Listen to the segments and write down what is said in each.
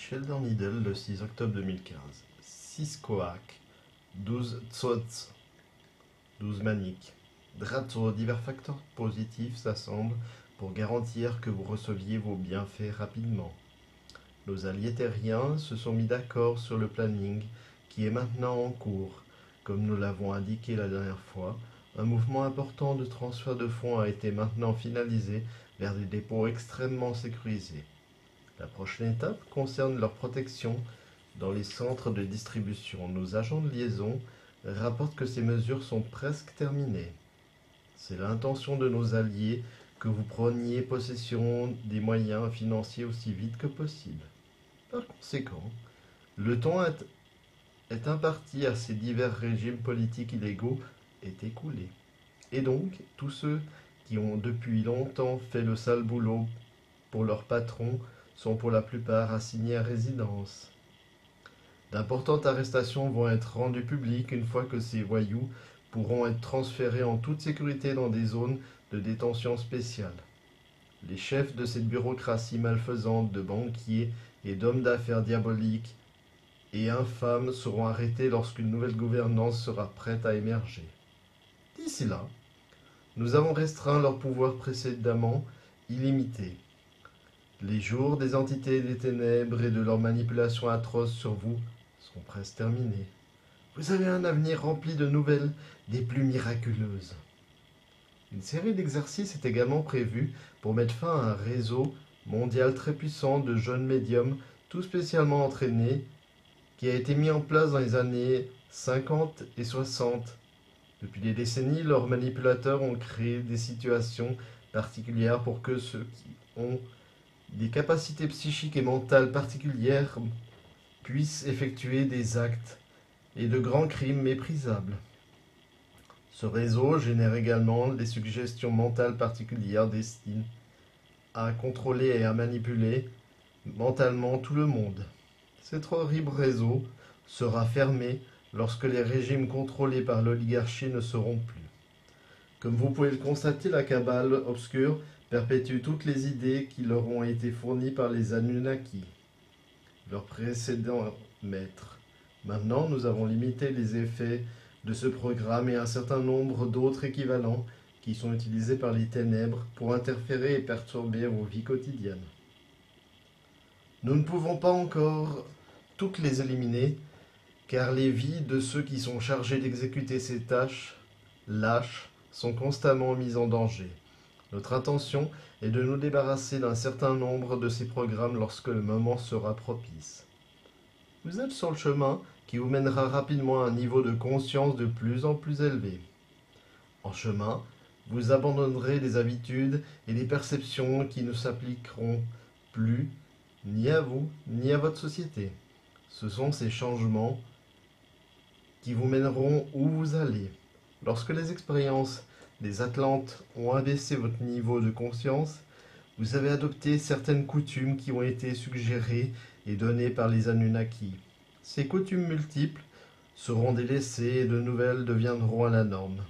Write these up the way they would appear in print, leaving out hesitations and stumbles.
Sheldon Needle, le 6 octobre 2015. 6 coacs, 12 tsots, 12 maniques. Drato, divers facteurs positifs s'assemblent pour garantir que vous receviez vos bienfaits rapidement. Nos alliés terriens se sont mis d'accord sur le planning qui est maintenant en cours. Comme nous l'avons indiqué la dernière fois, un mouvement important de transfert de fonds a été maintenant finalisé vers des dépôts extrêmement sécurisés. La prochaine étape concerne leur protection dans les centres de distribution. Nos agents de liaison rapportent que ces mesures sont presque terminées. C'est l'intention de nos alliés que vous preniez possession des moyens financiers aussi vite que possible. Par conséquent, le temps est imparti à ces divers régimes politiques illégaux est écoulé. Et donc, tous ceux qui ont depuis longtemps fait le sale boulot pour leur patron sont pour la plupart assignés à résidence. D'importantes arrestations vont être rendues publiques une fois que ces voyous pourront être transférés en toute sécurité dans des zones de détention spéciales. Les chefs de cette bureaucratie malfaisante de banquiers et d'hommes d'affaires diaboliques et infâmes seront arrêtés lorsqu'une nouvelle gouvernance sera prête à émerger. D'ici là, nous avons restreint leurs pouvoirs précédemment illimités. Les jours des entités des ténèbres et de leurs manipulations atroces sur vous sont presque terminés. Vous avez un avenir rempli de nouvelles des plus miraculeuses. Une série d'exercices est également prévue pour mettre fin à un réseau mondial très puissant de jeunes médiums, tout spécialement entraînés, qui a été mis en place dans les années 50 et 60. Depuis des décennies, leurs manipulateurs ont créé des situations particulières pour que ceux qui ont des capacités psychiques et mentales particulières puissent effectuer des actes et de grands crimes méprisables. Ce réseau génère également des suggestions mentales particulières destinées à contrôler et à manipuler mentalement tout le monde. Cet horrible réseau sera fermé lorsque les régimes contrôlés par l'oligarchie ne seront plus. Comme vous pouvez le constater, la cabale obscure perpétue toutes les idées qui leur ont été fournies par les Anunnaki, leurs précédents maîtres. Maintenant, nous avons limité les effets de ce programme et un certain nombre d'autres équivalents qui sont utilisés par les ténèbres pour interférer et perturber vos vies quotidiennes. Nous ne pouvons pas encore toutes les éliminer, car les vies de ceux qui sont chargés d'exécuter ces tâches lâches sont constamment mises en danger. Notre intention est de nous débarrasser d'un certain nombre de ces programmes lorsque le moment sera propice. Vous êtes sur le chemin qui vous mènera rapidement à un niveau de conscience de plus en plus élevé. En chemin, vous abandonnerez des habitudes et des perceptions qui ne s'appliqueront plus ni à vous ni à votre société. Ce sont ces changements qui vous mèneront où vous allez. Lorsque les expériences des Atlantes ont abaissé votre niveau de conscience, vous avez adopté certaines coutumes qui ont été suggérées et données par les Anunnaki. Ces coutumes multiples seront délaissées et de nouvelles deviendront à la norme.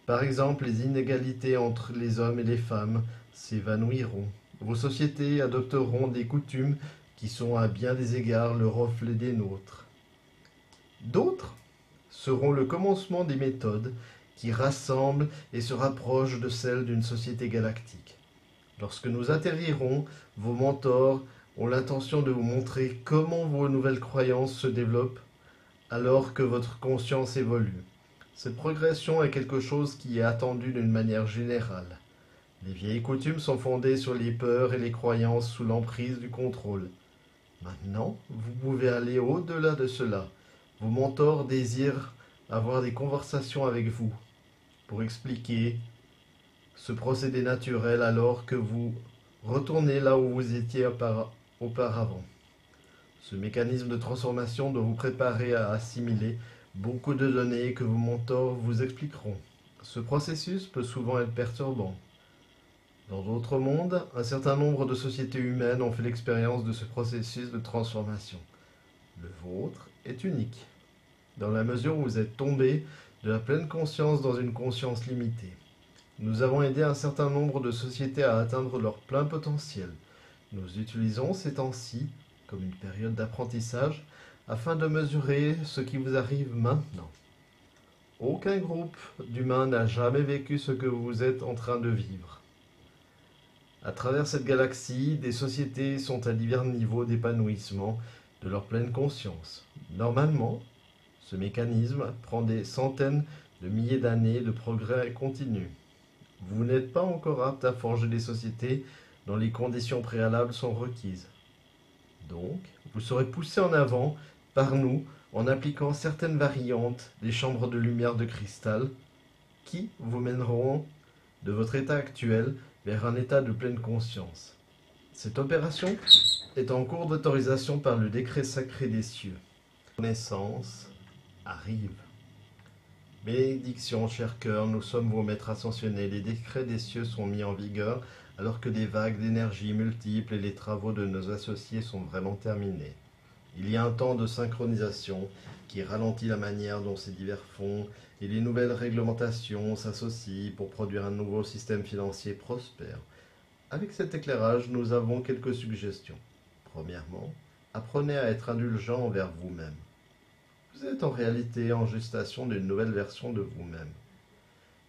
Par exemple, les inégalités entre les hommes et les femmes s'évanouiront. Vos sociétés adopteront des coutumes qui sont à bien des égards le reflet des nôtres. D'autres seront le commencement des méthodes qui rassemblent et se rapprochent de celles d'une société galactique. Lorsque nous atterrirons, vos mentors ont l'intention de vous montrer comment vos nouvelles croyances se développent alors que votre conscience évolue. Cette progression est quelque chose qui est attendu d'une manière générale. Les vieilles coutumes sont fondées sur les peurs et les croyances sous l'emprise du contrôle. Maintenant, vous pouvez aller au-delà de cela. Vos mentors désirent avoir des conversations avec vous pour expliquer ce procédé naturel alors que vous retournez là où vous étiez auparavant. Ce mécanisme de transformation doit vous préparer à assimiler beaucoup de données que vos mentors vous expliqueront. Ce processus peut souvent être perturbant. Dans d'autres mondes, un certain nombre de sociétés humaines ont fait l'expérience de ce processus de transformation. Le vôtre est unique, dans la mesure où vous êtes tombé de la pleine conscience dans une conscience limitée. Nous avons aidé un certain nombre de sociétés à atteindre leur plein potentiel. Nous utilisons ces temps-ci comme une période d'apprentissage, afin de mesurer ce qui vous arrive maintenant. Aucun groupe d'humains n'a jamais vécu ce que vous êtes en train de vivre. À travers cette galaxie, des sociétés sont à divers niveaux d'épanouissement de leur pleine conscience. Normalement, ce mécanisme prend des centaines de milliers d'années de progrès continu. Vous n'êtes pas encore apte à forger des sociétés dont les conditions préalables sont requises. Donc, vous serez poussé en avant par nous en appliquant certaines variantes des chambres de lumière de cristal qui vous mèneront de votre état actuel vers un état de pleine conscience. Cette opération est en cours d'autorisation par le décret sacré des cieux. La naissance arrive. Bénédiction, cher cœur, nous sommes vos maîtres ascensionnés. Les décrets des cieux sont mis en vigueur alors que des vagues d'énergie multiples et les travaux de nos associés sont vraiment terminés. Il y a un temps de synchronisation qui ralentit la manière dont ces divers fonds et les nouvelles réglementations s'associent pour produire un nouveau système financier prospère. Avec cet éclairage, nous avons quelques suggestions. Premièrement, apprenez à être indulgent envers vous-même. Vous êtes en réalité en gestation d'une nouvelle version de vous-même.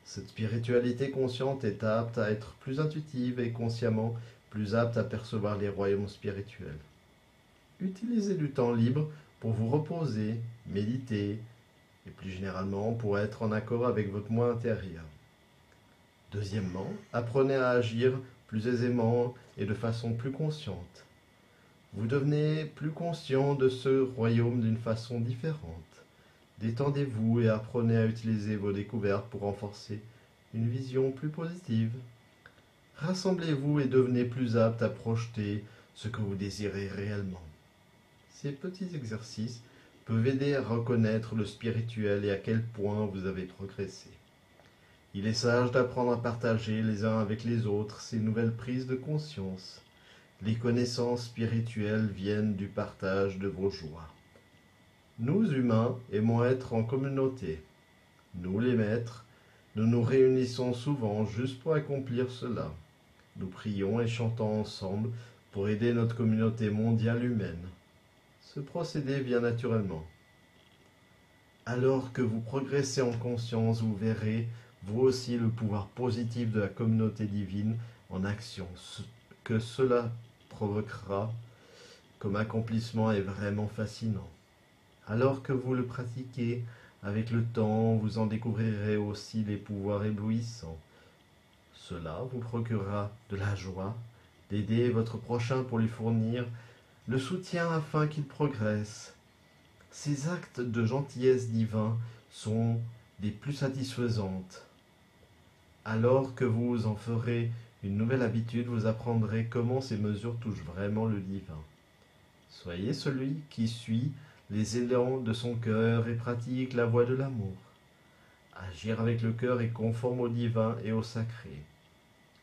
Cette spiritualité consciente est apte à être plus intuitive et consciemment plus apte à percevoir les royaumes spirituels. Utilisez du temps libre pour vous reposer, méditer et plus généralement pour être en accord avec votre moi intérieur. Deuxièmement, apprenez à agir plus aisément et de façon plus consciente. Vous devenez plus conscient de ce royaume d'une façon différente. Détendez-vous et apprenez à utiliser vos découvertes pour renforcer une vision plus positive. Rassemblez-vous et devenez plus apte à projeter ce que vous désirez réellement. Ces petits exercices peuvent aider à reconnaître le spirituel et à quel point vous avez progressé. Il est sage d'apprendre à partager les uns avec les autres ces nouvelles prises de conscience. Les connaissances spirituelles viennent du partage de vos joies. Nous, humains, aimons être en communauté. Nous, les maîtres, nous nous réunissons souvent juste pour accomplir cela. Nous prions et chantons ensemble pour aider notre communauté mondiale humaine. Ce procédé vient naturellement. Alors que vous progressez en conscience, vous verrez, vous aussi, le pouvoir positif de la communauté divine en action. Ce que cela provoquera comme accomplissement est vraiment fascinant. Alors que vous le pratiquez, avec le temps, vous en découvrirez aussi les pouvoirs éblouissants. Cela vous procurera de la joie d'aider votre prochain pour lui fournir le soutien afin qu'il progresse. Ces actes de gentillesse divin sont des plus satisfaisantes. Alors que vous en ferez une nouvelle habitude, vous apprendrez comment ces mesures touchent vraiment le divin. Soyez celui qui suit les élans de son cœur et pratique la voie de l'amour. Agir avec le cœur est conforme au divin et au sacré.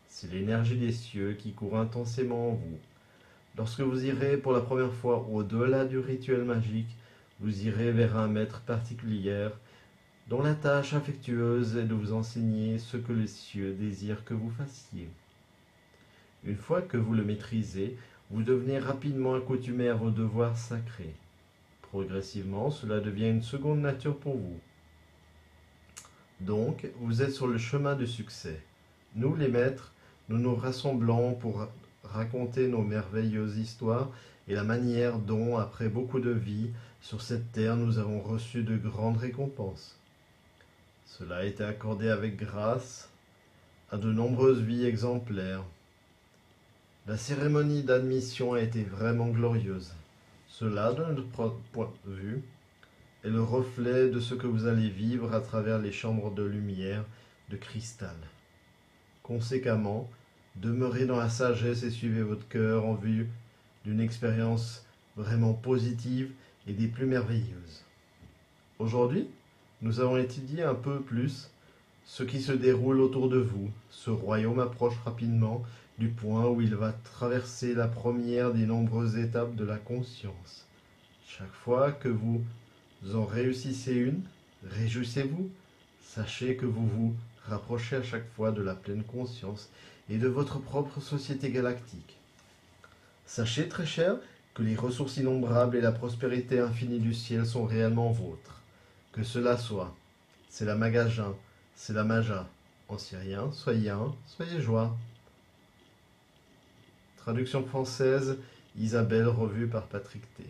C'est l'énergie des cieux qui court intensément en vous. Lorsque vous irez pour la première fois au-delà du rituel magique, vous irez vers un maître particulier dont la tâche affectueuse est de vous enseigner ce que les cieux désirent que vous fassiez. Une fois que vous le maîtrisez, vous devenez rapidement accoutumé à vos devoirs sacrés. Progressivement, cela devient une seconde nature pour vous. Donc, vous êtes sur le chemin du succès. Nous, les maîtres, nous nous rassemblons pour raconter nos merveilleuses histoires et la manière dont, après beaucoup de vies sur cette terre, nous avons reçu de grandes récompenses. Cela a été accordé avec grâce à de nombreuses vies exemplaires. La cérémonie d'admission a été vraiment glorieuse. Cela, de notre point de vue, est le reflet de ce que vous allez vivre à travers les chambres de lumière de cristal. Conséquemment, demeurez dans la sagesse et suivez votre cœur en vue d'une expérience vraiment positive et des plus merveilleuses. Aujourd'hui, nous avons étudié un peu plus ce qui se déroule autour de vous. Ce royaume approche rapidement du point où il va traverser la première des nombreuses étapes de la conscience. Chaque fois que vous en réussissez une, réjouissez-vous. Sachez que vous vous rapprochez à chaque fois de la pleine conscience et de votre propre société galactique. Sachez, très cher, que les ressources innombrables et la prospérité infinie du ciel sont réellement vôtres. Que cela soit. C'est la magasin, c'est la maja. En syrien, soyez un, soyez joie. Traduction française, Isabelle, revue par Patrick T.